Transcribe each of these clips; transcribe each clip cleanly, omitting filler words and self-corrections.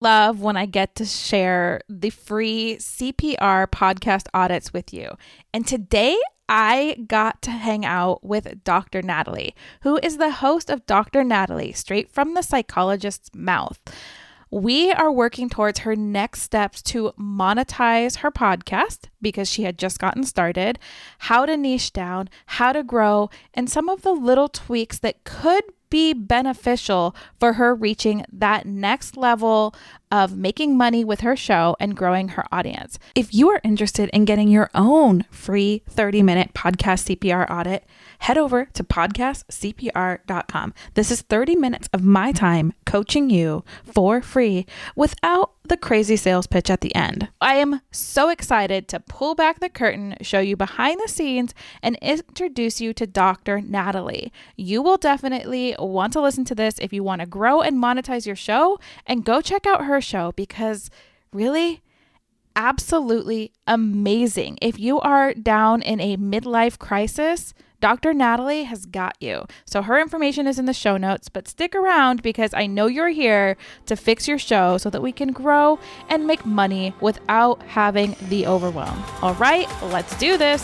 love when I get to share the free CPR podcast audits with you. And today I got to hang out with Dr. Natalie, who is the host of Dr. Natalie, straight from the psychologist's mouth. We are working towards her next steps to monetize her podcast because she had just gotten started, how to niche down, how to grow, and some of the little tweaks that could be beneficial for her reaching that next level of making money with her show and growing her audience. If you are interested in getting your own free 30-minute podcast CPR audit, head over to podcastcpr.com. This is 30 minutes of my time coaching you for free without the crazy sales pitch at the end. I am so excited to pull back the curtain, show you behind the scenes, and introduce you to Dr. Natalie. You will definitely want to listen to this if you want to grow and monetize your show, and go check out her show because really, absolutely amazing. If you are down in a midlife crisis, Dr. Natalie has got you. So her information is in the show notes, but stick around because I know you're here to fix your show so that we can grow and make money without having the overwhelm. All right, let's do this.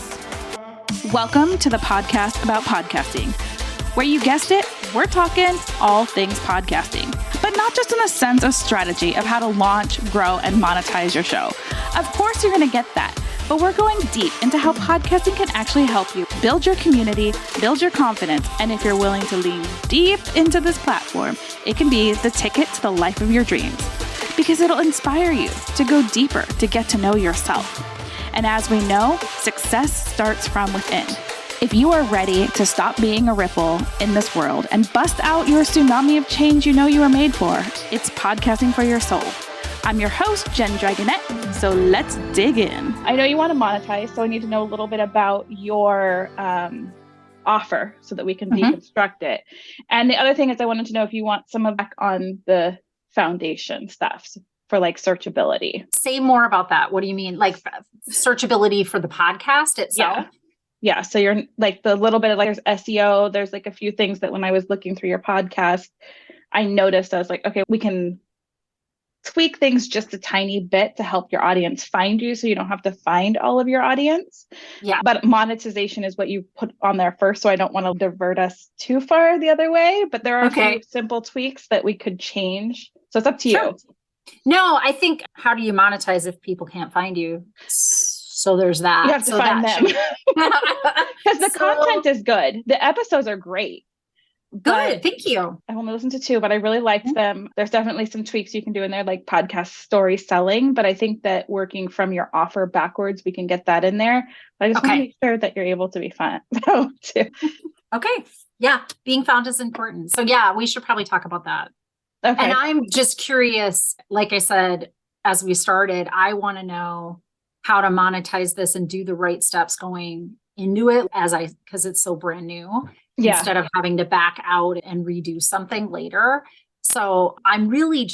Welcome to the podcast about podcasting, where you guessed it, we're talking all things podcasting, but not just in the sense of strategy of how to launch, grow, and monetize your show. Of course, you're going to get that. But we're going deep into how podcasting can actually help you build your community, build your confidence, and if you're willing to lean deep into this platform, it can be the ticket to the life of your dreams because it'll inspire you to go deeper, to get to know yourself. And as we know, success starts from within. If you are ready to stop being a ripple in this world and bust out your tsunami of change you know you were made for, it's podcasting for your soul. I'm your host, Jen Dragonette, so let's dig in. I know you want to monetize, so I need to know a little bit about your offer so that we can deconstruct it. And the other thing is I wanted to know if you want some of back on the foundation stuff for like searchability. Say more about that. What do you mean? Like searchability for the podcast itself? Yeah. So you're like the little bit of like there's SEO, there's like a few things that when I was looking through your podcast, I noticed I was like, okay, we can tweak things just a tiny bit to help your audience find you so you don't have to find all of your audience. Yeah. But monetization is what you put on there first. So I don't want to divert us too far the other way, but there are a few simple tweaks that we could change. So it's up to you. No, I think how do you monetize if people can't find you? So there's that. You have to find them. Because the content is good. The episodes are great. Good. Thank you. I only listened to 2, but I really liked them. There's definitely some tweaks you can do in there, like podcast story selling. But I think that working from your offer backwards, we can get that in there. But I just want to make sure that you're able to be found too. Okay. Yeah. Being found is important. So yeah, we should probably talk about that. Okay. And I'm just curious, like I said, as we started, I want to know how to monetize this and do the right steps going into it because it's so brand new. Instead of having to back out and redo something later. So I'm really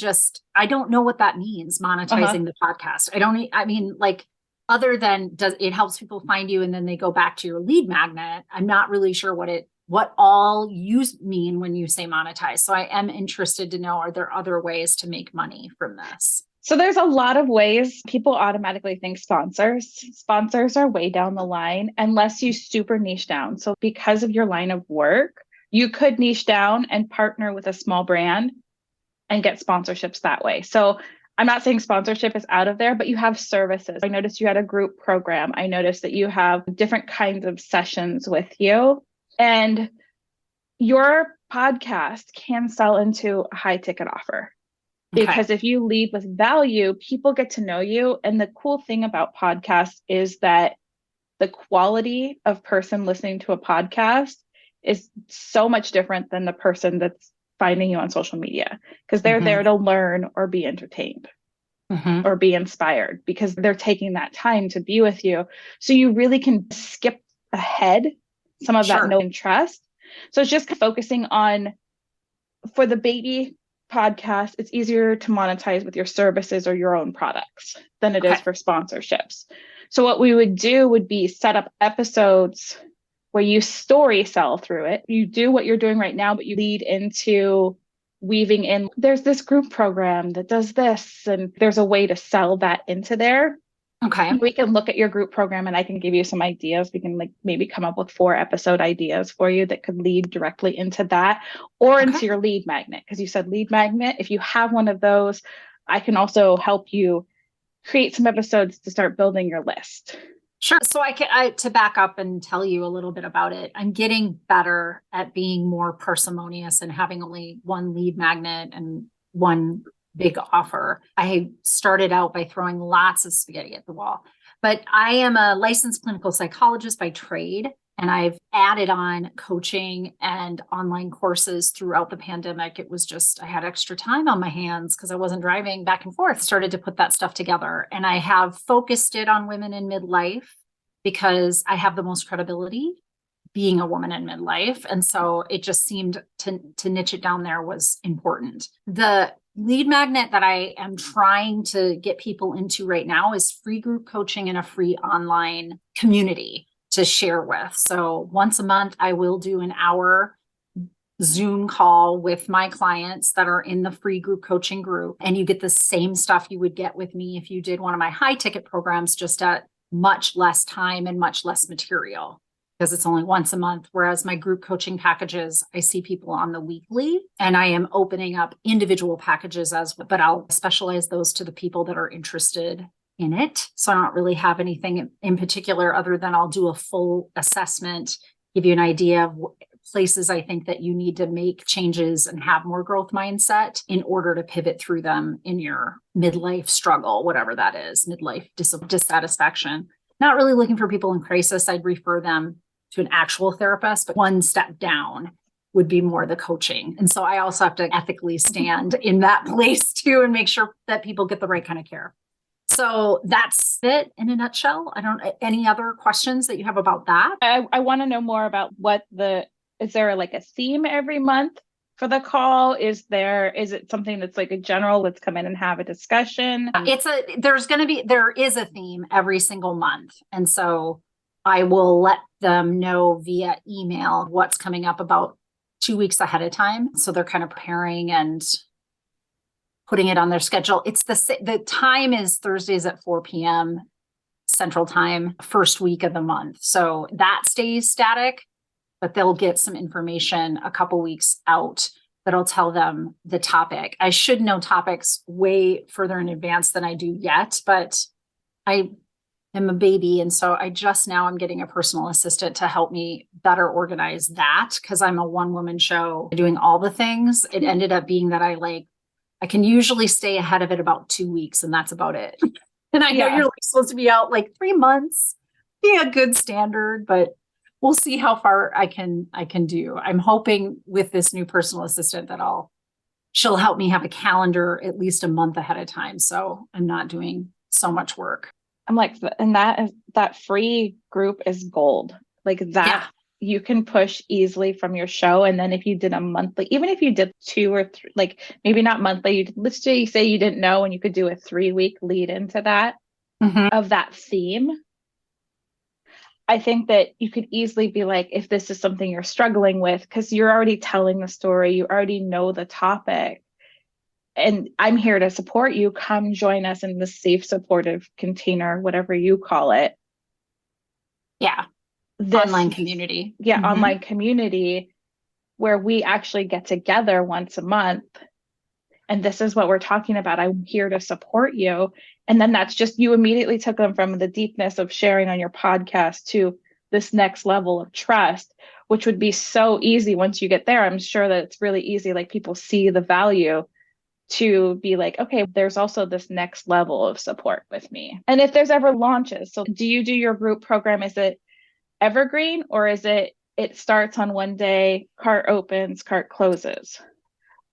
I don't know what that means, monetizing the podcast. I mean, like, other than it helps people find you and then they go back to your lead magnet. I'm not really sure what all you mean when you say monetize. So I am interested to know, are there other ways to make money from this? So there's a lot of ways. People automatically think sponsors. Sponsors are way down the line unless you super niche down. So because of your line of work, you could niche down and partner with a small brand and get sponsorships that way. So I'm not saying sponsorship is out of there, but you have services. I noticed you had a group program. I noticed that you have different kinds of sessions with you. And your podcast can sell into a high ticket offer. Because if you lead with value, people get to know you. And the cool thing about podcasts is that the quality of person listening to a podcast is so much different than the person that's finding you on social media, because they're there to learn or be entertained or be inspired because they're taking that time to be with you. So you really can skip ahead some of that know and trust. So it's just focusing on, for the baby podcast, it's easier to monetize with your services or your own products than it is for sponsorships. So what we would do would be set up episodes where you story sell through it. You do what you're doing right now, but you lead into weaving in, there's this group program that does this, and there's a way to sell that into there. Okay. We can look at your group program and I can give you some ideas. We can maybe come up with 4 episode ideas for you that could lead directly into that or into your lead magnet. Because you said lead magnet. If you have one of those, I can also help you create some episodes to start building your list. Sure. So to back up and tell you a little bit about it, I'm getting better at being more parsimonious and having only one lead magnet and one big offer. I started out by throwing lots of spaghetti at the wall, but I am a licensed clinical psychologist by trade. And I've added on coaching and online courses throughout the pandemic. It was just, I had extra time on my hands because I wasn't driving back and forth, started to put that stuff together. And I have focused it on women in midlife because I have the most credibility being a woman in midlife. And so it just seemed to niche it down there was important. The lead magnet that I am trying to get people into right now is free group coaching and a free online community to share with. So once a month, I will do an hour Zoom call with my clients that are in the free group coaching group. And you get the same stuff you would get with me if you did one of my high ticket programs, just at much less time and much less material because it's only once a month. Whereas my group coaching packages, I see people on the weekly and I am opening up individual packages but I'll specialize those to the people that are interested in it. So I don't really have anything in particular other than I'll do a full assessment, give you an idea of places I think that you need to make changes and have more growth mindset in order to pivot through them in your midlife struggle, whatever that is, midlife dissatisfaction. Not really looking for people in crisis. I'd refer them to an actual therapist, but one step down would be more the coaching. And so I also have to ethically stand in that place too and make sure that people get the right kind of care. So that's it in a nutshell. Any other questions that you have about that? I want to know more about is there a theme every month for the call? Is it something that's a general, let's come in and have a discussion? There is a theme every single month. And so I will let them know via email what's coming up about 2 weeks ahead of time. So they're kind of preparing and putting it on their schedule. The time is Thursdays at 4 p.m. Central Time, first week of the month. So that stays static, but they'll get some information a couple weeks out that'll tell them the topic. I should know topics way further in advance than I do yet, but I am a baby. And so I'm getting a personal assistant to help me better organize that because I'm a one-woman show doing all the things. It ended up being that I can usually stay ahead of it about 2 weeks and that's about it. And I know you're supposed to be out 3 months, being a good standard, but we'll see how far I can do. I'm hoping with this new personal assistant that she'll help me have a calendar at least a month ahead of time. So I'm not doing so much work. I'm and that free group is gold. You can push easily from your show. And then if you did a monthly, even if you did 2 or 3, maybe not monthly, let's say you didn't know and you could do a 3-week lead into that of that theme. I think that you could easily be if this is something you're struggling with, because you're already telling the story, you already know the topic, and I'm here to support you. Come join us in the safe, supportive container, whatever you call it. Yeah. Online community. Yeah. Online community where we actually get together once a month. And this is what we're talking about. I'm here to support you. And then that's just, you immediately took them from the deepness of sharing on your podcast to this next level of trust, which would be so easy once you get there. I'm sure that it's really easy. People see the value to be okay, there's also this next level of support with me. And if there's ever launches, so do you do your group program? Is it evergreen or is it starts on one day, cart opens, cart closes?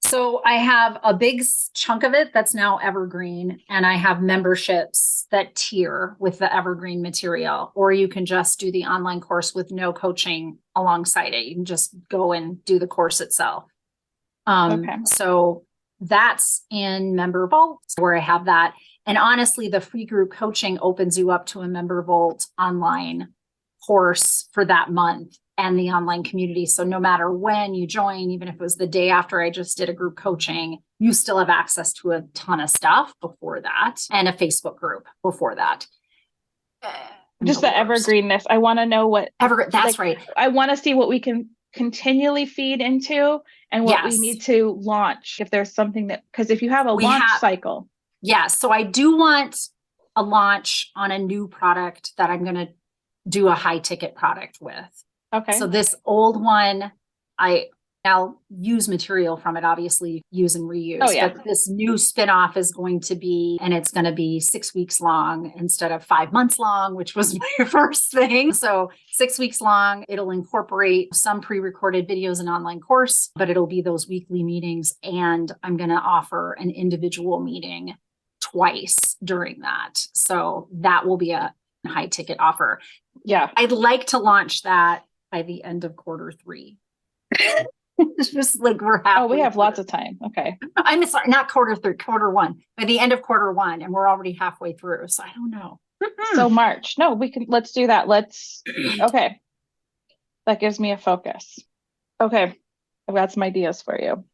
So I have a big chunk of it that's now evergreen, and I have memberships that tier with the evergreen material, or you can just do the online course with no coaching alongside it. You can just go and do the course itself. So that's in Member Vault where I have that. And honestly, the free group coaching opens you up to a Member Vault online course for that month and the online community. So no matter when you join, even if it was the day after I just did a group coaching, you still have access to a ton of stuff before that, and a Facebook group before that. Just the evergreenness. I want to know what that's right. I want to see what we can continually feed into and what we need to launch. If there's something that, because if you have a launch cycle. Yeah. So I do want a launch on a new product that I'm going to do a high ticket product with. Okay. So this old one, I'll use material from it, obviously use and reuse. Oh, yeah. But this new spinoff is going to be, and it's going to be 6 weeks long instead of 5 months long, which was my first thing. So 6 weeks long, it'll incorporate some pre-recorded videos and online course, but it'll be those weekly meetings. And I'm going to offer an individual meeting twice during that. So that will be a high ticket offer. Yeah. I'd like to launch that by the end of Q3. It's just like we have lots of time. Okay. I'm sorry, not Q3, Q1. By the end of Q1, and we're already halfway through. So I don't know. So March. No, let's do that. Okay. That gives me a focus. Okay. I've got some ideas for you.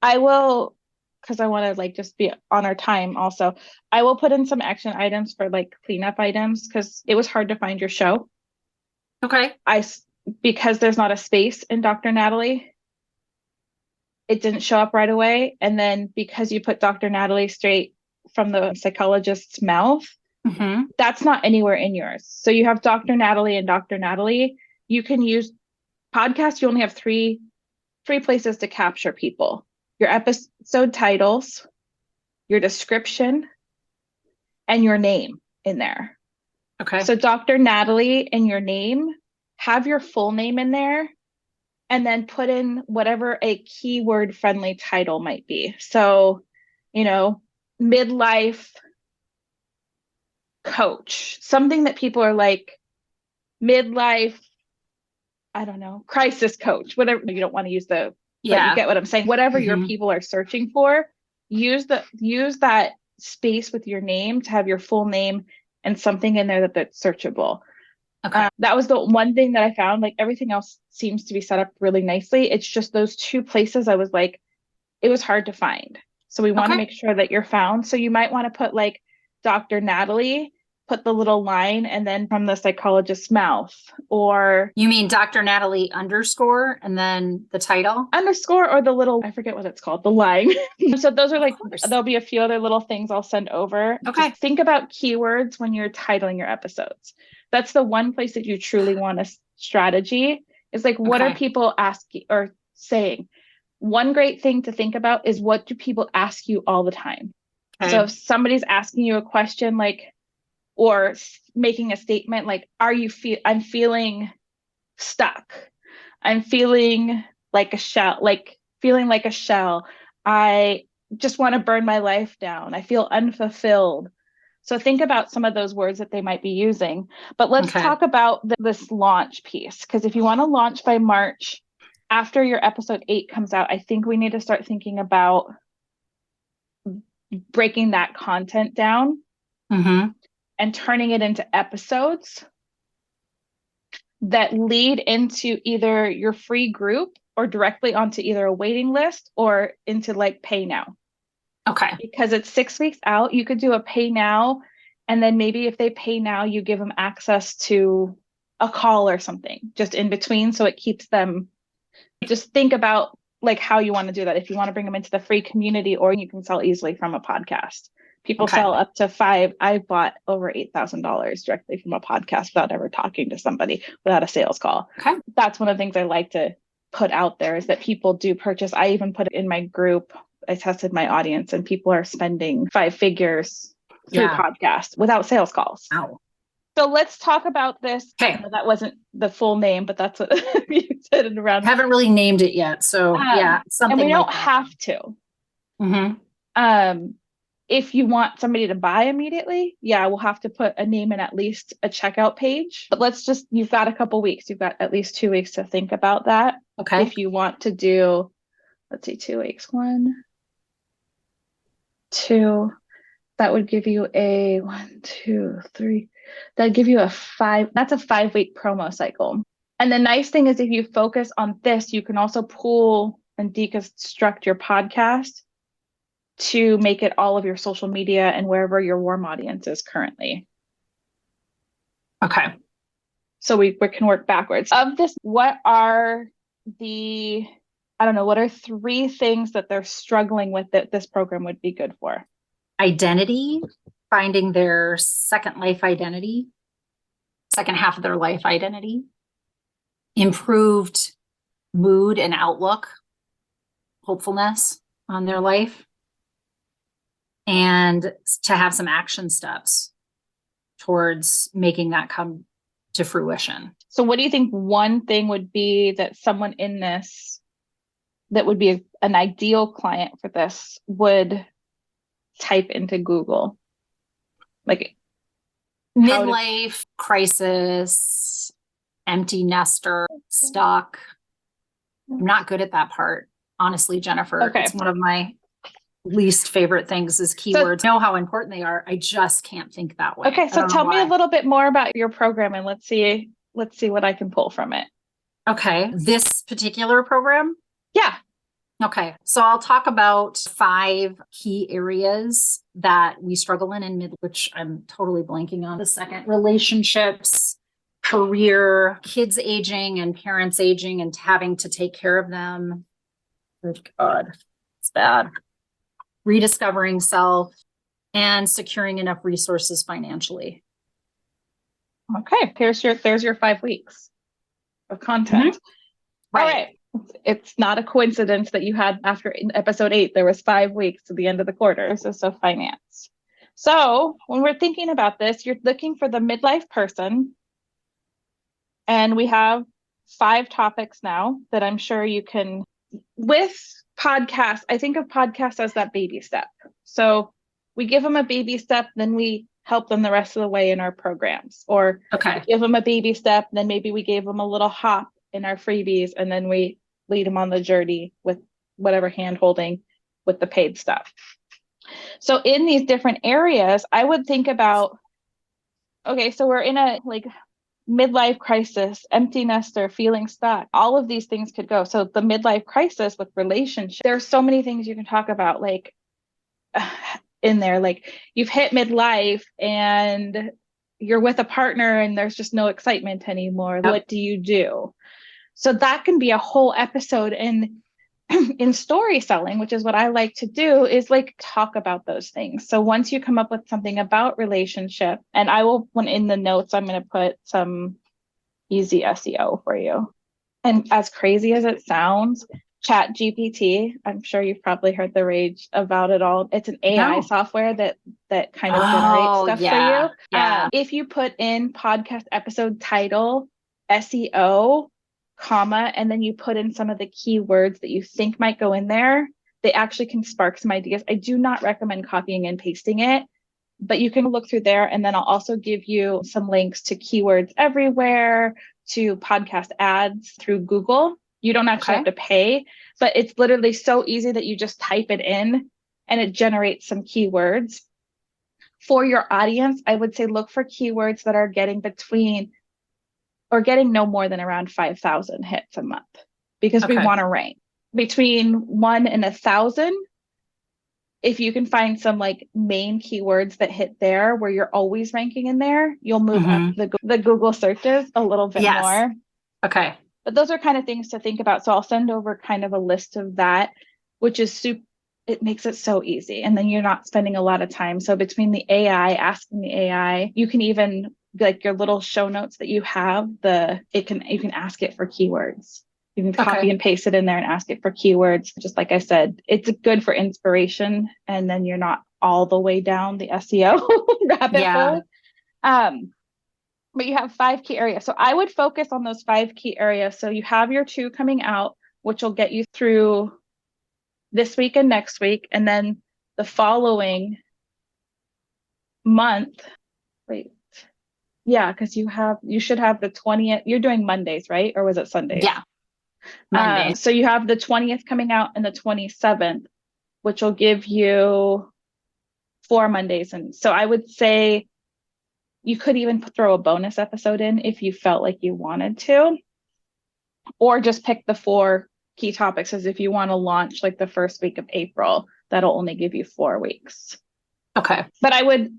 I will, because I want to just be on our time also. I will put in some action items for cleanup items because it was hard to find your show. Okay. Because there's not a space in Dr. Natalie, it didn't show up right away. And then because you put Dr. Natalie straight from the psychologist's mouth, that's not anywhere in yours. So you have Dr. Natalie and Dr. Natalie. You can use podcasts. You only have three places to capture people: your episode titles, your description, and your name in there. Okay. So Dr. Natalie and your name, have your full name in there, and then put in whatever a keyword friendly title might be. So, midlife coach, something that people are midlife, I don't know, crisis coach, whatever. You don't want to use but you get what I'm saying. Whatever your people are searching for, use that space with your name to have your full name and something in there that's searchable. Okay. That was the one thing that I found. Everything else seems to be set up really nicely. It's just those two places I was it was hard to find. So we want to make sure that you're found. So you might want to put Dr. Natalie, put the little line, and then from the psychologist's mouth. Or you mean Dr. Natalie _ and then the title? Underscore, or the little, I forget what it's called, the line. So those are there'll be a few other little things I'll send over. Okay. Just think about keywords when you're titling your episodes. That's the one place that you truly want a strategy is what are people asking or saying? One great thing to think about is, what do people ask you all the time? Okay. So if somebody's asking you a question or making a statement I'm feeling stuck. I'm feeling like a shell, I just want to burn my life down. I feel unfulfilled. So think about some of those words that they might be using. But let's talk about this launch piece, because if you want to launch by March, after your episode 8 comes out, I think we need to start thinking about breaking that content down and turning it into episodes that lead into either your free group or directly onto either a waiting list or into pay now. Okay. Because it's 6 weeks out, you could do a pay now. And then maybe if they pay now, you give them access to a call or something just in between. So it keeps them, just think about how you want to do that. If you want to bring them into the free community, or you can sell easily from a podcast. People sell up to 5. I bought over $8,000 directly from a podcast without ever talking to somebody, without a sales call. Okay. That's one of the things I like to put out there, is that people do purchase. I even put it in my group. I tested my audience, and people are spending 5 figures through podcasts without sales calls. Wow. So let's talk about this. Okay. That wasn't the full name, but that's what you said it around. I haven't really named it yet. So something. And we don't have to. If you want somebody to buy immediately, we'll have to put a name and at least a checkout page. But you've got a couple weeks. You've got at least 2 weeks to think about that. Okay. If you want to do, 2 weeks, 1, 2, that would give you a 1, 2, 3. That'd give you a 5. That's a 5-week promo cycle. And the nice thing is if you focus on this, you can also pull and deconstruct your podcast to make it all of your social media and wherever your warm audience is currently. Okay. So we can work backwards. Of this, what are what are 3 things that they're struggling with that this program would be good for? Identity, finding their second life identity, second half of their life identity, improved mood and outlook, hopefulness on their life, and to have some action steps towards making that come to fruition. So what do you think one thing would be that someone in this that would be an ideal client for this would type into Google? Like midlife crisis, empty nester, stuck. I'm not good at that part, honestly, Jennifer. Okay. It's one of my least favorite things is keywords. I know how important they are. I just can't think that way. Okay, so tell me a little bit more about your program and let's see what I can pull from it. Okay. This particular program? Yeah. Okay. So I'll talk about 5 key areas that we struggle in mid, which I'm totally blanking on the second. Relationships, career, kids aging and parents aging and having to take care of them. Good God, it's bad. Rediscovering self and securing enough resources financially. Okay, there's your 5 weeks of content. Mm-hmm. Right. All right. It's not a coincidence that you had after episode 8, there was 5 weeks to the end of the quarter. So finance. So when we're thinking about this, you're looking for the midlife person. And we have 5 topics now that I'm sure you can, with podcasts, I think of podcasts as that baby step. So we give them a baby step, then we help them the rest of the way in our programs. Or give them a baby step, then maybe we gave them a little hop in our freebies, and then we lead them on the journey with whatever hand holding with the paid stuff. So in these different areas, I would think about, okay, so we're in a midlife crisis, empty nester, feeling stuck. All of these things could go. So the midlife crisis with relationships, there's so many things you can talk about, in there, you've hit midlife and you're with a partner and there's just no excitement anymore. Yep. What do you do? So that can be a whole episode. And in story selling, which is what I like to do, is talk about those things. So once you come up with something about relationship, and I will, when in the notes, I'm going to put some easy SEO for you. And as crazy as it sounds, ChatGPT, I'm sure you've probably heard the rage about it all. It's an AI software that kind of generates stuff for you. Yeah. If you put in podcast episode title, SEO, comma, and then you put in some of the keywords that you think might go in there, they actually can spark some ideas. I do not recommend copying and pasting it, but you can look through there. And then I'll also give you some links to Keywords Everywhere, to podcast ads through Google. You don't actually have to pay, but it's literally so easy that you just type it in and it generates some keywords. For your audience, I would say look for keywords that are getting no more than around 5,000 hits a month, because we want to rank between 1 and 1,000. If you can find some main keywords that hit there where you're always ranking in there, you'll move up the Google searches a little bit more. Okay. But those are kind of things to think about. So I'll send over kind of a list of that, which is it makes it so easy. And then you're not spending a lot of time. So between the AI, asking the AI, you can even your little show notes that you have, you can ask it for keywords. You can copy and paste it in there and ask it for keywords. Just like I said, it's good for inspiration, and then you're not all the way down the SEO rabbit hole. But you have 5 key areas. So I would focus on those 5 key areas. So you have your 2 coming out, which will get you through this week and next week. And then the following month, because you should have the 20th. You're doing Mondays, right? Or was it Sundays? Yeah. Mondays. So you have the 20th coming out and the 27th, which will give you 4 Mondays. And so I would say you could even throw a bonus episode in if you felt like you wanted to. or just pick the 4 key topics, as if you want to launch like the first week of April, that'll only give you 4 weeks. Okay. But I would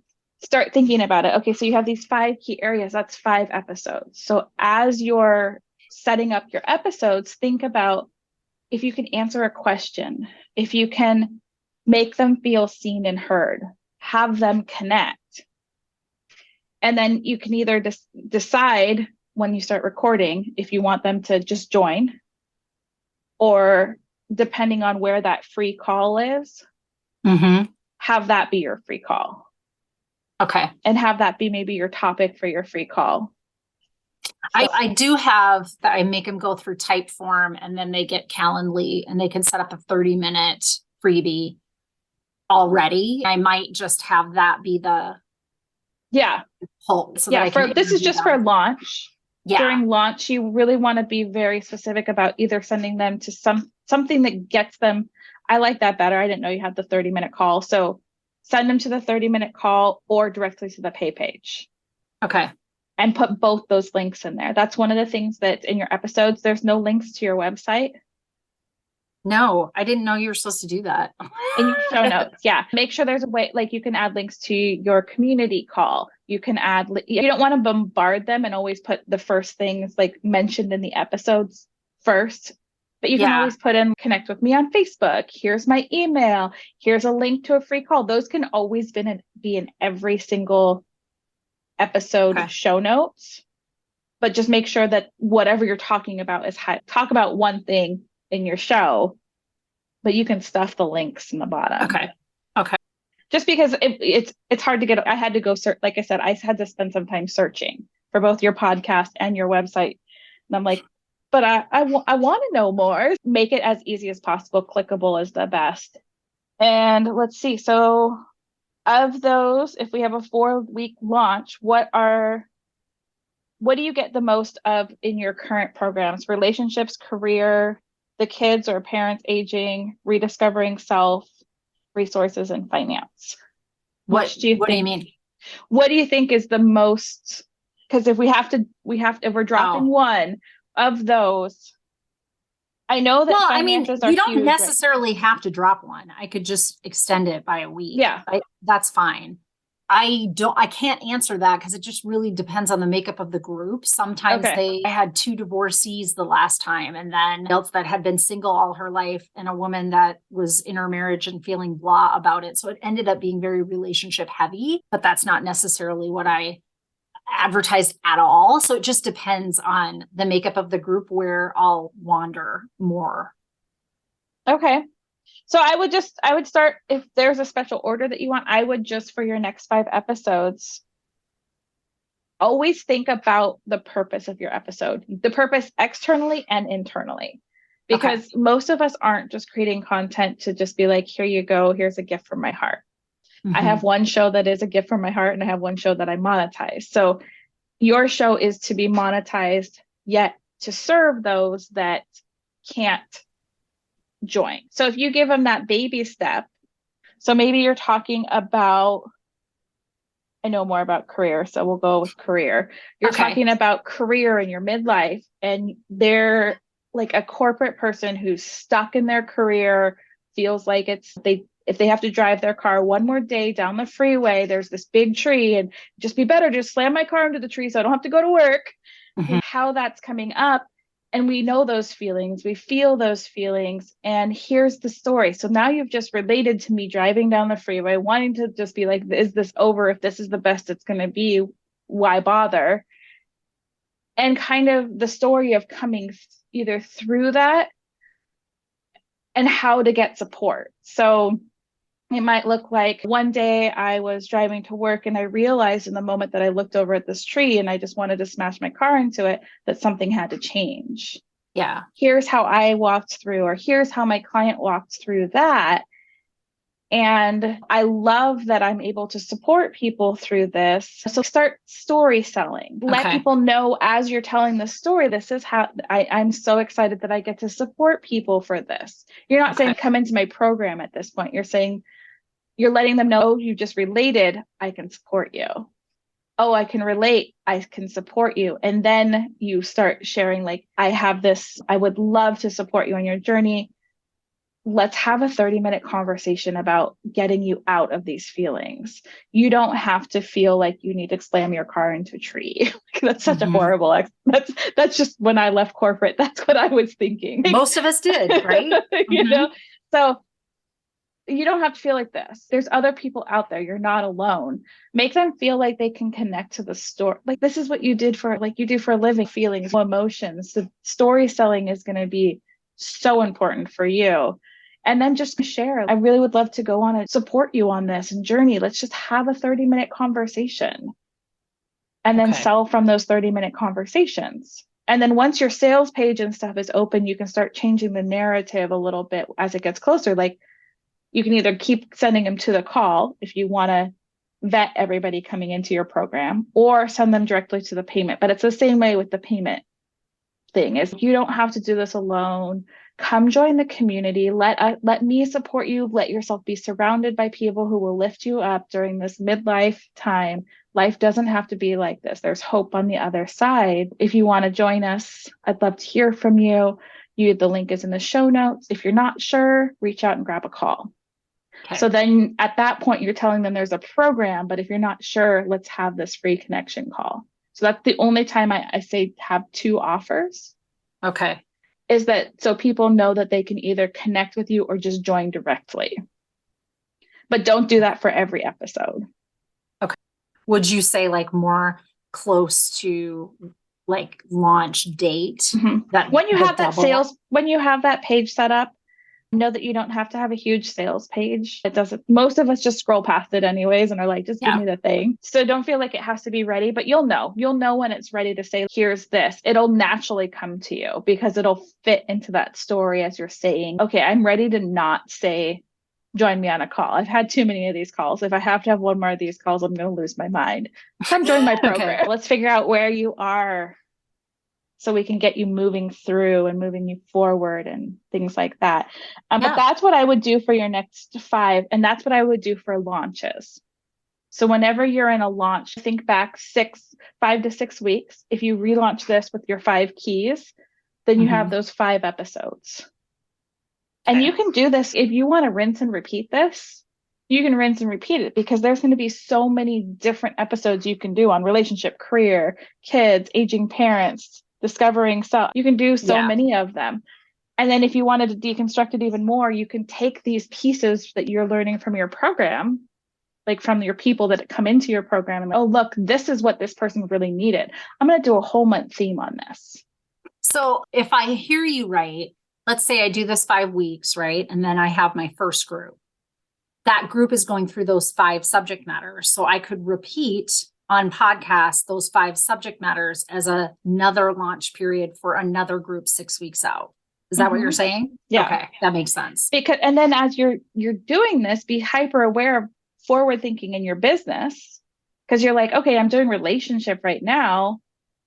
start thinking about it. Okay, so you have these 5 key areas, that's 5 episodes. So as you're setting up your episodes, think about if you can answer a question, if you can make them feel seen and heard, have them connect. And then you can either decide when you start recording if you want them to just join, or depending on where that free call is, have that be your free call. Okay. And have that be maybe your topic for your free call. I do have that. I make them go through Typeform, and then they get Calendly, and they can set up a 30-minute freebie already. I might just have that be the whole. So this is just for launch. Yeah. During launch, you really want to be very specific about either sending them to something that gets them. I like that better. I didn't know you had the 30-minute call. So send them to the 30-minute call or directly to the pay page. Okay. And put both those links in there. That's one of the things that in your episodes, there's no links to your website. No, I didn't know you were supposed to do that. In your show notes. Yeah. Make sure there's a way, like you can add links to your community call. You can add, you don't want to bombard them and always put the first things like mentioned in the episodes first, but you can always put in connect with me on Facebook. Here's my email. Here's a link to a free call. Those can always be in every single episode show notes, but just make sure that whatever you're talking about is talk about one thing in your show, but you can stuff the links in the bottom. Okay. Just because it's hard to get. I had to go search. Like I said, I had to spend some time searching for both your podcast and your website, and I'm like, but I want to know more. Make it as easy as possible. Clickable is the best. And let's see. So of those, if we have a 4-week launch, what do you get the most of in your current programs? Relationships, career, the kids or parents aging, rediscovering self, resources, and finance. What do you mean? What do you think is the most? Because if if we're dropping one of those, I know that finances are you don't huge, necessarily have to drop one. I could just extend it by a week. Yeah. That's fine. I can't answer that because it just really depends on the makeup of the group. Sometimes I had 2 divorcees the last time, and then else that had been single all her life, and a woman that was in her marriage and feeling blah about it. So it ended up being very relationship heavy, but that's not necessarily what I advertised at all. So it just depends on the makeup of the group where I'll wander more. Okay. So I would start, if there's a special order that you want, I would just, for your next 5 episodes, always think about the purpose of your episode, the purpose externally and internally, because most of us aren't just creating content to just be like, here you go, here's a gift from my heart. I have one show that is a gift from my heart, and I have one show that I monetize. So your show is to be monetized, yet to serve those that can't join. So if you give them that baby step, so maybe you're talking about, I know more about career, so we'll go with career. You're talking about career in your midlife, and they're like a corporate person who's stuck in their career, feels like if they have to drive their car one more day down the freeway, there's this big tree, and just be better just slam my car into the tree so I don't have to go to work. How that's coming up. And we know those feelings, we feel those feelings, and here's the story. So now you've just related to me driving down the freeway, wanting to just be like, is this over? If this is the best it's going to be, why bother? And kind of the story of coming either through that and how to get support. So it might look like one day I was driving to work and I realized in the moment that I looked over at this tree and I just wanted to smash my car into it, that something had to change. Yeah. Here's how I walked through, or here's how my client walked through that. And I love that I'm able to support people through this. So start story selling. Let people know as you're telling the story, this is how I'm so excited that I get to support people for this. You're not saying come into my program at this point. You're saying, you're letting them know, oh, you just related, I can support you. oh, I can relate, I can support you. And then you start sharing, like, I have this, I would love to support you on your journey. Let's have a 30-minute conversation about getting you out of these feelings. You don't have to feel like you need to slam your car into a tree. That's such a horrible, that's just when I left corporate, that's what I was thinking. Most of us did, right? You know, so you don't have to feel like this. There's other people out there. You're not alone. Make them feel like they can connect to the story. Like, this is what you did for, like, you do for a living, feelings, emotions. The story selling is going to be so important for you. And then just share. I really would love to go on and support you on this and journey. Let's just have a 30-minute conversation and then sell from those 30-minute conversations. And then once your sales page and stuff is open, you can start changing the narrative a little bit as it gets closer. Like, you can either keep sending them to the call if you want to vet everybody coming into your program, or send them directly to the payment. But it's the same way with the payment thing, is you don't have to do this alone. Come join the community. Let me support you. Let yourself be surrounded by people who will lift you up during this midlife time. Life doesn't have to be like this. There's hope on the other side. If you want to join us, I'd love to hear from you. The link is in the show notes. If you're not sure, reach out and grab a call. Okay. So then at that point, you're telling them there's a program, but if you're not sure, let's have this free connection call. So that's the only time I say have 2 offers. Okay. Is that so people know that they can either connect with you or just join directly. But don't do that for every episode. Okay. Would you say, like, more close to, like, launch date? That when you have that sales, when you have that page set up, know that you don't have to have a huge sales page. It doesn't, most of us just scroll past it anyways and are like, just give me the thing. So don't feel like it has to be ready, but you'll know when it's ready to say, here's this. It'll naturally come to you because it'll fit into that story as you're saying, okay, I'm ready to not say, join me on a call. I've had too many of these calls. If I have to have one more of these calls, I'm going to lose my mind. Come join my program. Okay. Let's figure out where you are so we can get you moving through and moving you forward and things like that. But that's what I would do for your next 5. And that's what I would do for launches. So whenever you're in a launch, think back 5 to 6 weeks. If you relaunch this with your 5 keys, then you have those 5 episodes. Okay. And you can do this if you want to rinse and repeat this. You can rinse and repeat it because there's going to be so many different episodes you can do on relationship, career, kids, aging parents, discovering self. You can do so many of them. And then if you wanted to deconstruct it even more, you can take these pieces that you're learning from your program, like from your people that come into your program, and, oh, look, this is what this person really needed. I'm going to do a whole month theme on this. So if I hear you right, let's say I do this 5 weeks, right? And then I have my first group. That group is going through those 5 subject matters. So I could repeat on podcast those 5 subject matters as another launch period for another group 6 weeks out. Is that what you're saying? Yeah. Okay, that makes sense. And then as you're doing this, be hyper aware of forward thinking in your business, because you're like, okay, I'm doing relationship right now.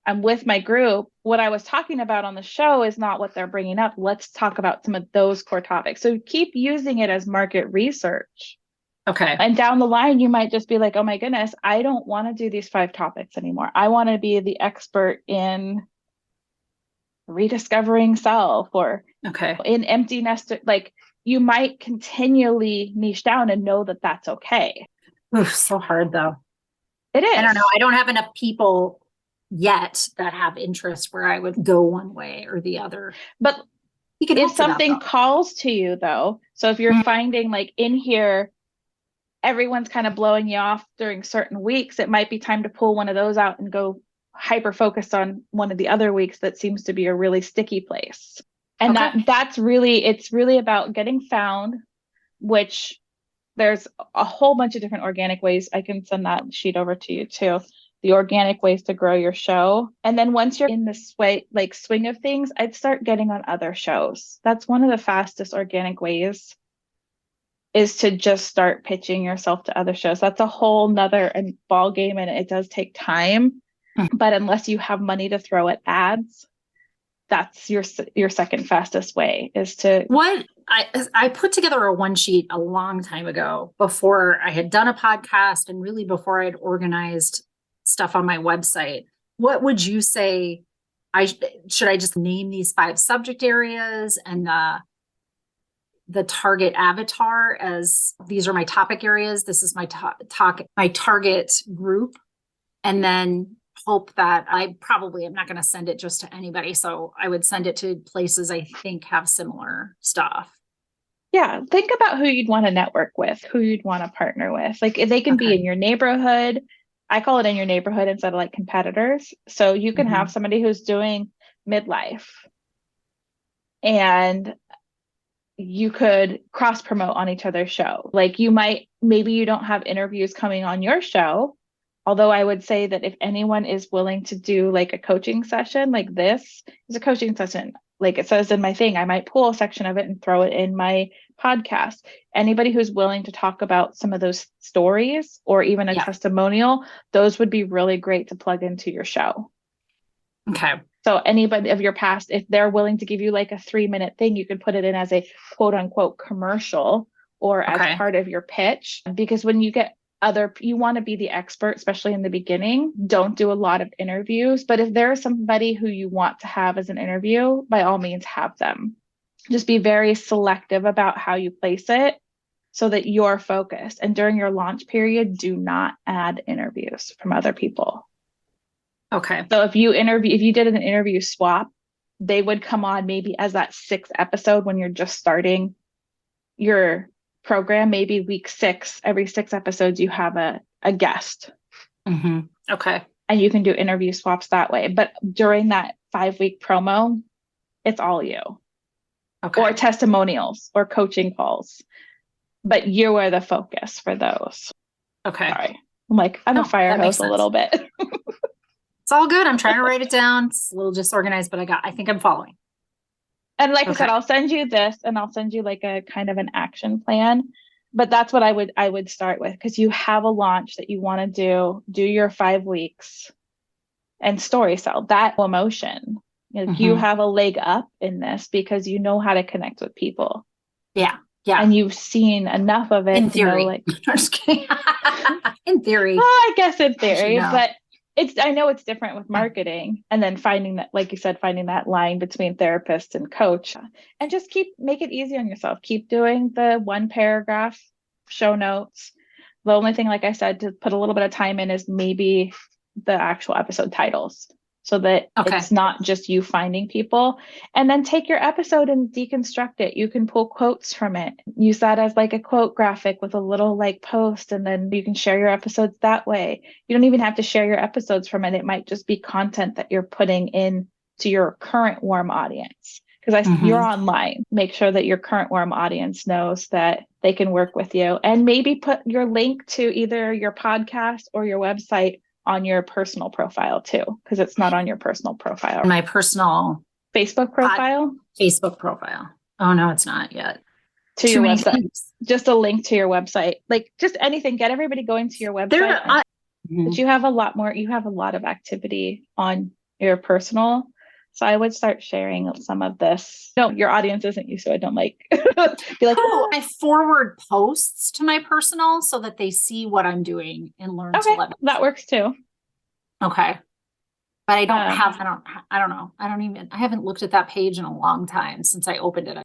I'm with my group. What I was talking about on the show is not what they're bringing up. Let's talk about some of those core topics. So keep using it as market research. Okay. And down the line, you might just be like, oh my goodness, I don't want to do these 5 topics anymore. I want to be the expert in rediscovering self or in empty nest. Like, you might continually niche down and know that that's okay. Oof, so hard though. It is. I don't know. I don't have enough people yet that have interest where I would go one way or the other. But if something calls to you though, so if you're finding like in here, everyone's kind of blowing you off during certain weeks, it might be time to pull one of those out and go hyper focused on one of the other weeks that seems to be a really sticky place. And it's really about getting found, which there's a whole bunch of different organic ways. I can send that sheet over to you too. The organic ways to grow your show. And then once you're in this way, like swing of things, I'd start getting on other shows. That's one of the fastest organic ways, is to just start pitching yourself to other shows. That's a whole nother ball game, and it does take time. But unless you have money to throw at ads, that's your second fastest way, is to. What I put together a one sheet a long time ago, before I had done a podcast and really before I had organized stuff on my website, what would you say should I just name these 5 subject areas and the target avatar as these are my topic areas, this is my my target group, and then hope that I probably am not going to send it just to anybody. So I would send it to places I think have similar stuff. Yeah. Think about who you'd want to network with, who you'd want to partner with. Like they can be in your neighborhood. I call it in your neighborhood instead of like competitors. So you can have somebody who's doing midlife and you could cross promote on each other's show. Like maybe you don't have interviews coming on your show. Although I would say that if anyone is willing to do like a coaching session, like this is a coaching session, like it says in my thing, I might pull a section of it and throw it in my podcast. Anybody who's willing to talk about some of those stories or even a testimonial, those would be really great to plug into your show. Okay. So anybody of your past, if they're willing to give you like a 3-minute thing, you could put it in as a quote unquote commercial or as part of your pitch. Because when you get you want to be the expert, especially in the beginning. Don't do a lot of interviews, but if there is somebody who you want to have as an interview, by all means have them. Just be very selective about how you place it so that you're focused. And during your launch period, do not add interviews from other people. Okay. So if you did an interview swap, they would come on maybe as that 6th episode when you're just starting your program, maybe week 6, every 6 episodes, you have a guest. Okay. And you can do interview swaps that way. But during that 5-week promo, it's all you. Okay. Or testimonials or coaching calls. But you are the focus for those. Okay. Sorry. I'm a fire hose a little bit. It's all good. I'm trying to write it down. It's a little disorganized, but I think I'm following. And like I said, I'll send you this and I'll send you like a kind of an action plan. But that's what I would start with, because you have a launch that you want to do your 5 weeks and story sell that emotion. You have a leg up in this because you know how to connect with people. Yeah. Yeah. And you've seen enough of it. In theory. I'm just kidding. In theory. Well, I guess in theory, but I know it's different with marketing, and then finding that, like you said, finding that line between therapist and coach, and just make it easy on yourself. Keep doing the 1 paragraph show notes. The only thing, like I said, to put a little bit of time in is maybe the actual episode titles, so that it's not just you finding people. And then take your episode and deconstruct it. You can pull quotes from it, use that as like a quote graphic with a little like post, and then you can share your episodes that way. You don't even have to share your episodes from it. It might just be content that you're putting in to your current warm audience. Because you're online, make sure that your current warm audience knows that they can work with you, and maybe put your link to either your podcast or your website on your personal profile too, because it's not on your personal profile. My personal Facebook profile? Facebook profile. Oh, no, it's not yet. To your website. Just a link to your website. Like just anything. Get everybody going to your website. But you have a lot of activity on your personal. So I would start sharing some of this. No, your audience isn't used to it. Don't be like, I forward posts to my personal so that they see what I'm doing and learn to love it. That works too. Okay. But I don't know. I haven't looked at that page in a long time since I opened it.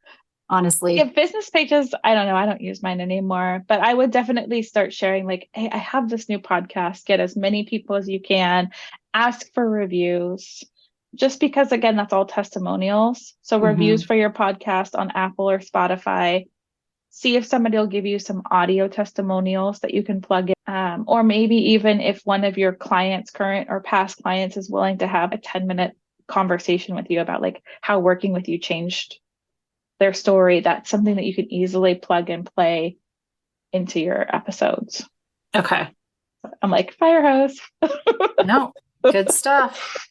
Honestly. Yeah, business pages, I don't know. I don't use mine anymore, but I would definitely start sharing like, hey, I have this new podcast. Get as many people as you can. Ask for reviews. Just because, again, that's all testimonials. So reviews for your podcast on Apple or Spotify. See if somebody will give you some audio testimonials that you can plug in. Or maybe even if one of your clients, current or past clients, is willing to have a 10-minute conversation with you about like how working with you changed their story. That's something that you can easily plug and play into your episodes. Okay. I'm like, fire hose. No, good stuff.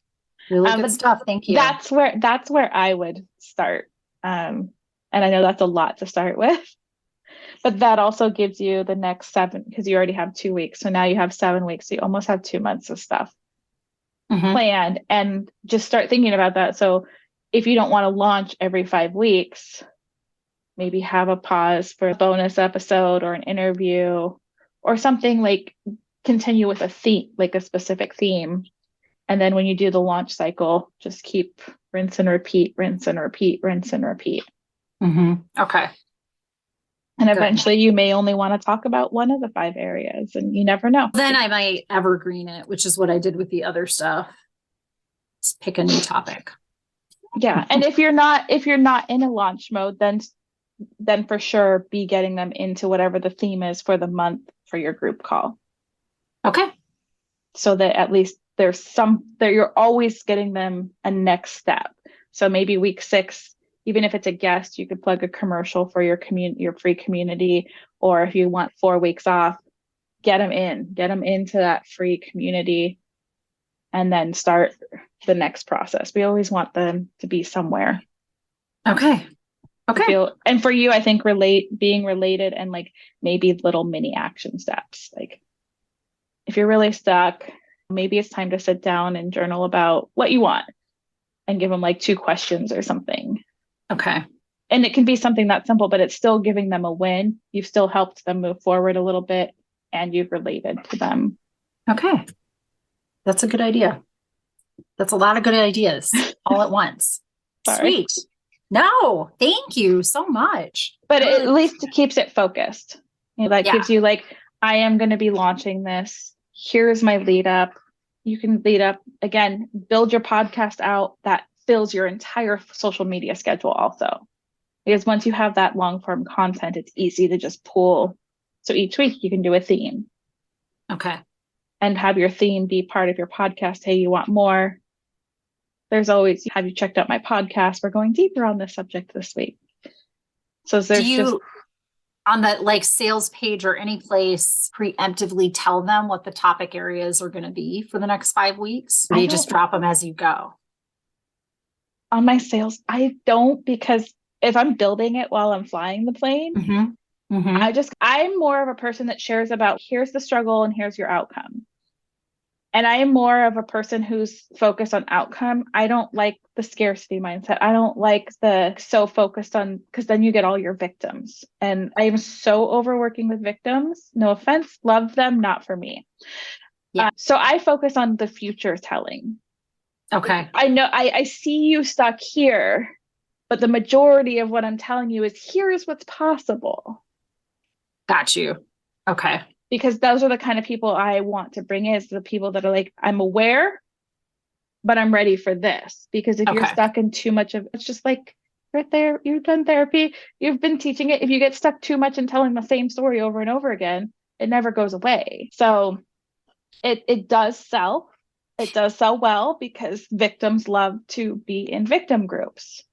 Really good stuff. Thank you. That's where I would start. And I know that's a lot to start with, but that also gives you the next 7, because you already have 2 weeks. So now you have 7 weeks. So you almost have 2 months of stuff planned, and just start thinking about that. So if you don't want to launch every 5 weeks, maybe have a pause for a bonus episode or an interview or something. Like continue with a theme, like a specific theme. And then when you do the launch cycle, just keep rinse and repeat, rinse and repeat, rinse and repeat. Okay. And eventually you may only want to talk about one of the 5 areas, and you never know. Then I might evergreen it, which is what I did with the other stuff. Just pick a new topic. Yeah. And if you're not in a launch mode, then for sure be getting them into whatever the theme is for the month for your group call. Okay. So that at least you're always getting them a next step. So maybe week 6, even if it's a guest, you could plug a commercial for your free community. Or if you want 4 weeks off, get them into that free community, and then start the next process. We always want them to be somewhere. Okay. And for you, I think being related and like maybe little mini action steps. Like if you're really stuck, maybe it's time to sit down and journal about what you want and give them like 2 questions or something. Okay. And it can be something that simple, but it's still giving them a win. You've still helped them move forward a little bit, and you've related to them. Okay. That's a good idea. That's a lot of good ideas all at once. Sorry. Sweet. No, thank you so much. But at least it keeps it focused. That gives you like, I am going to be launching this. Here's my lead up. You can lead up again, build your podcast out. That fills your entire social media schedule also. Because once you have that long form content, it's easy to just pull. So each week you can do a theme. Okay. And have your theme be part of your podcast. Hey, you want more? There's always, have you checked out my podcast? We're going deeper on this subject this week. So there's on the like sales page or any place preemptively tell them what the topic areas are going to be for the next 5 weeks? Or you just drop them as you go? On my sales, I don't, because if I'm building it while I'm flying the plane, I'm more of a person that shares about here's the struggle and here's your outcome. And I am more of a person who's focused on outcome. I don't like the scarcity mindset. I don't like the so focused on, because then you get all your victims. And I am so overworking with victims. No offense, love them, not for me. Yeah. So I focus on the future telling. Okay. I know I see you stuck here, but the majority of what I'm telling you is here's what's possible. Got you. Okay. Because those are the kind of people I want to bring in, is the people that are like, I'm aware, but I'm ready for this. Because if you're stuck in too much of, it's just like right there, you've done therapy, you've been teaching it. If you get stuck too much in telling the same story over and over again, it never goes away. So it does sell. It does sell well because victims love to be in victim groups.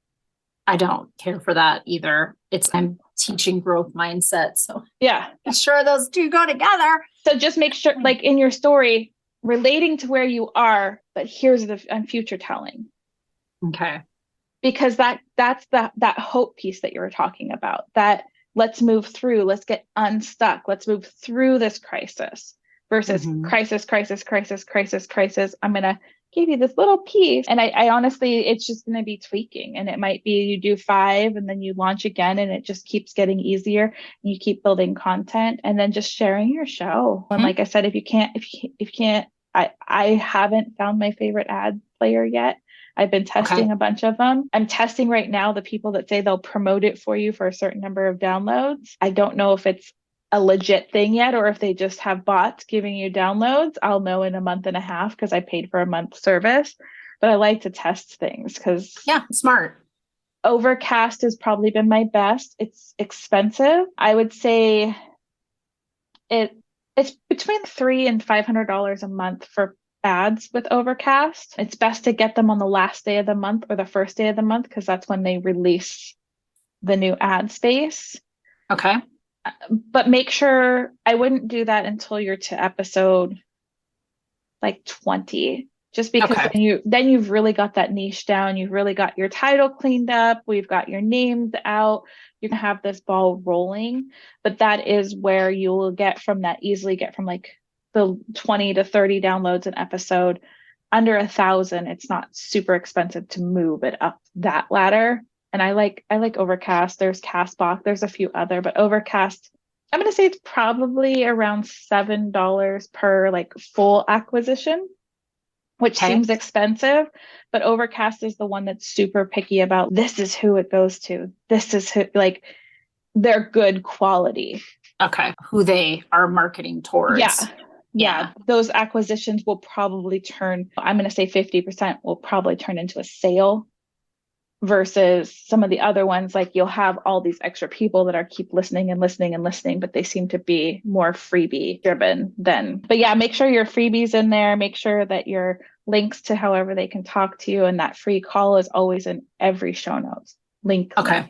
I don't care for that either. I'm teaching growth mindset. So yeah, I'm sure those 2 go together. So just make sure, like in your story, relating to where you are, but here's the future telling. Okay. Because that's that hope piece that you were talking about. That let's move through, let's get unstuck, let's move through this crisis versus crisis. I'm gonna give you this little piece. And I honestly, it's just going to be tweaking. And it might be you do 5 and then you launch again and it just keeps getting easier and you keep building content and then just sharing your show. And like I said, if you can't, I haven't found my favorite ad player yet. I've been testing a bunch of them. I'm testing right now the people that say they'll promote it for you for a certain number of downloads. I don't know if it's a legit thing yet, or if they just have bots giving you downloads. I'll know in a month and a half because I paid for a month service, but I like to test things because smart. Overcast has probably been my best. It's expensive. I would say it's between $300 and $500 a month for ads with Overcast. It's best to get them on the last day of the month or the first day of the month because that's when they release the new ad space. Okay. But make sure I wouldn't do that until you're to episode like 20, just because then you've really got that niche down. You've really got your title cleaned up. We've got your names out. You can have this ball rolling, but that is where you will easily get from like the 20 to 30 downloads an episode under 1,000. It's not super expensive to move it up that ladder. And I like Overcast. There's Castbox. There's a few other, but Overcast I'm going to say it's probably around $7 per like full acquisition, which seems expensive, but Overcast is the one that's super picky about this is who it goes to. This is who, like, they're good quality. Okay. Who they are marketing towards. Yeah. Those acquisitions will probably turn, I'm going to say 50% will probably turn into a sale versus some of the other ones. Like you'll have all these extra people that are keep listening and listening and listening, but they seem to be more freebie driven but yeah, make sure your freebies in there. Make sure that your links to however they can talk to you. And that free call is always in every show notes. Link. Okay.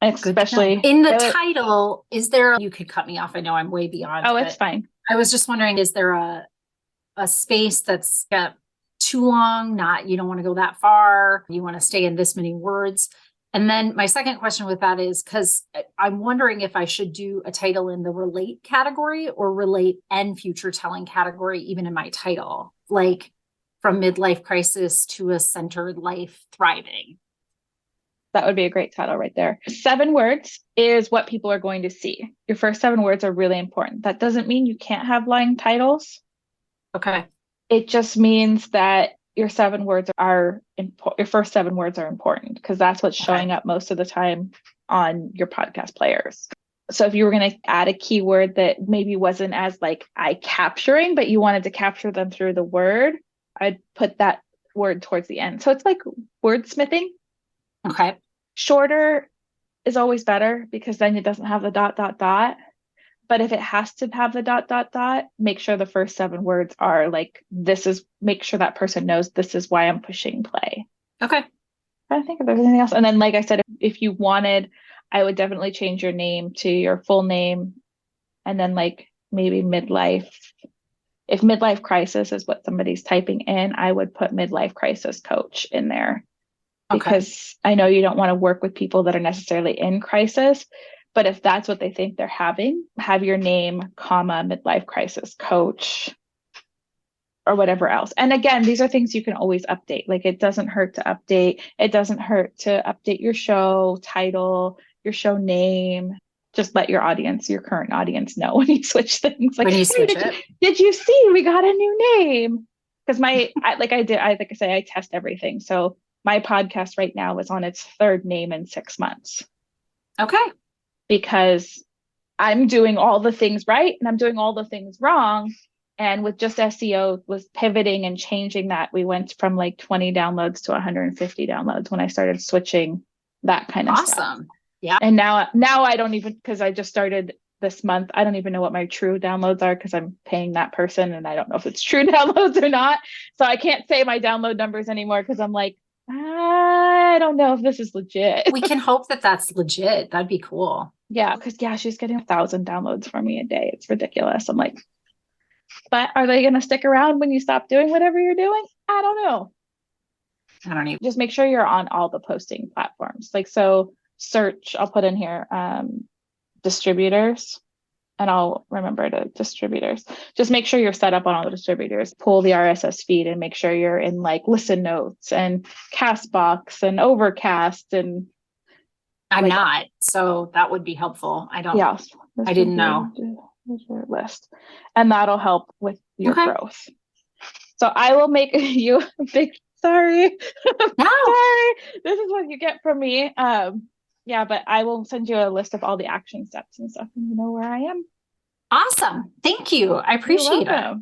Especially in the title, is there, you could cut me off. I know I'm way beyond. Oh, it's fine. I was just wondering, is there a space that's too long? You don't want to go that far. You want to stay in this many words. And then my second question with that is, because I'm wondering if I should do a title in the relate category or relate and future telling category, even in my title, like from midlife crisis to a centered life thriving. That would be a great title right there. 7 words is what people are going to see. Your first 7 words are really important. That doesn't mean you can't have line titles. Okay. It just means that your 7 words are your first 7 words are important because that's what's showing up most of the time on your podcast players. So if you were going to add a keyword that maybe wasn't as like eye capturing, but you wanted to capture them through the word, I'd put that word towards the end. So it's like wordsmithing. Okay. Shorter is always better because then it doesn't have the ... But if it has to have the ... make sure the first 7 words are like, make sure that person knows this is why I'm pushing play. Okay. I think if there's anything else. And then, like I said, if you wanted, I would definitely change your name to your full name. And then like maybe midlife. If midlife crisis is what somebody's typing in, I would put midlife crisis coach in there. Because I know you don't want to work with people that are necessarily in crisis, but if that's what they think they're having, have your name, comma, midlife crisis coach, or whatever else. And again, these are things you can always update. Like it doesn't hurt to update. It doesn't hurt to update your show title, your show name. Just let your current audience know when you switch things. Like, did you see we got a new name? Because I test everything. So my podcast right now is on its 3rd name in 6 months. Okay. Because I'm doing all the things right and I'm doing all the things wrong. And with just SEO was pivoting and changing that. We went from like 20 downloads to 150 downloads when I started switching that kind of stuff. Awesome. Yeah. And now I don't even, because I just started this month, I don't even know what my true downloads are because I'm paying that person and I don't know if it's true downloads or not. So I can't say my download numbers anymore because I'm like, I don't know if this is legit. We can hope that that's legit. That'd be cool. Yeah, because she's getting 1,000 downloads from me a day. It's ridiculous. I'm like, but are they going to stick around when you stop doing whatever you're doing? I don't know. I don't even. Just make sure you're on all the posting platforms. Like, so search, I'll put in here, distributors, and I'll remember to distributors. Just make sure you're set up on all the distributors. Pull the RSS feed and make sure you're in like Listen Notes and Castbox and Overcast. And I'm not, so that would be helpful. I don't. Yeah, I didn't know. Your list, and that'll help with your growth. So I will make you a big sorry. No. Sorry. This is what you get from me. But I will send you a list of all the action steps and stuff, and you know where I am. Awesome. Thank you. I appreciate it.